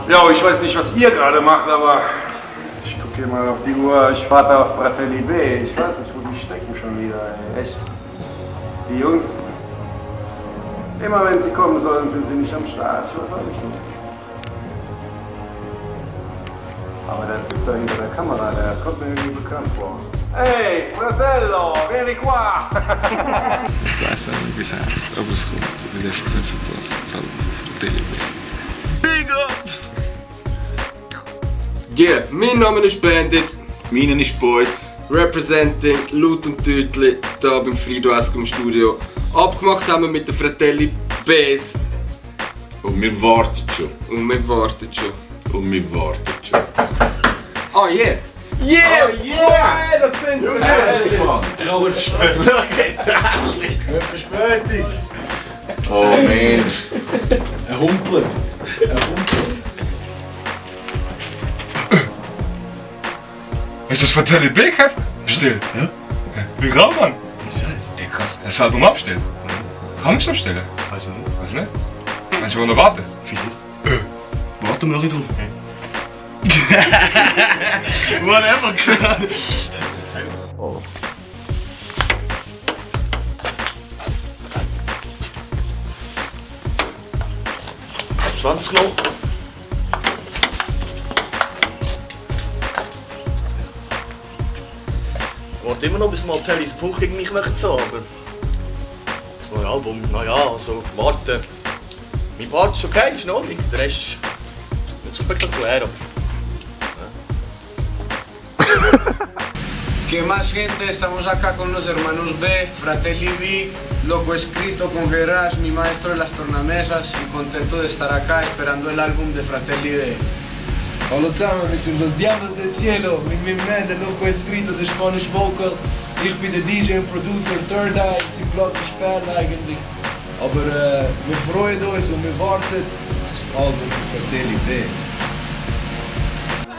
Ja, ich weiß nicht, was ihr gerade macht, aber ich gucke hier mal auf die Uhr. Ich warte auf Fratelli B. Ich weiß nicht, wo die stecken schon wieder. Ey. Echt. Die Jungs, immer wenn sie kommen sollen, sind sie nicht am Start. Ich weiß auch nicht. Aber der Typ da hinter der Kamera, der kommt mir irgendwie bekannt vor. Hey, Fratello, vieni qua! Ich weiß auch nicht, wie es heißt, aber es kommt. Du darfst es nicht verpassen. Das Album von Fratelli B. Big up! Yeah, mein Name ist Bandit. Meinen ist Boyz. Representing Laut und Tütli, hier beim Frido Esco im Studio. Abgemacht haben wir mit den Fratelli Bs. Und wir warten schon. Und wir warten schon. Und wir warten schon. Ah, yeah! Yeah! Oh, yeah! Das sind wir! Trauer Verspätung. Da geht's ehrlich. Verspätung. Oh man. Er humpelt. Hast du das Fratelli B gekauft? Bestellt? Ja. Wie grau, Mann? Scheiße. Ey, krass. Hast du das Album abstellen? Kann ich es abstellen? Also, Weißt du nicht? Kannst du noch warten? vielleicht. Warten wir noch nicht drauf. Whatever, gerade. Oh. Schwanzknochen. Ich warte immer noch, bis Martellis Punkt gegen mich möchten so, aber das neue Album, naja, also warten. Mein Part ist okay, ist in Ordnung. Der Rest ist nicht so spektakulär, aber... ¿Qué más, gente? Estamos acá con los hermanos B, Fratelli B, loco escrito con Guerras, mi maestro de las tornamesas, y contento de estar acá esperando el álbum de Fratelli B. Hallo zusammen, wir sind los Diablos del Cielo, mit meinem Mann, der Loco Escrito, der Spanish Vocal. Ich bin der DJ und Producer, Third Eye, sein Platz ist Bern eigentlich. Aber wir freuen uns und wir warten das Album von Fratelli B.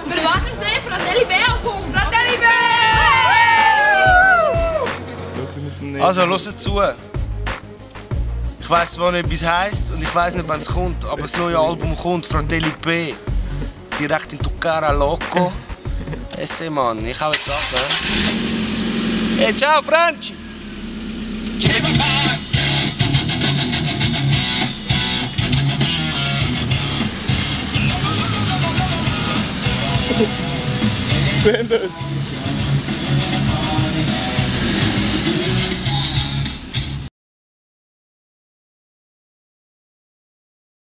Verwachten we snel Fratelli B album! Fratelli B! Also, hört zu. Ich weiss zwar nicht, wie es heisst und ich weiss nicht, wann es kommt, aber das neue Album kommt, Fratelli B. Direkt in tu cara, loco. Esse, Mann, ich hau jetzt ab, Hey, ciao, Franci! Bandit!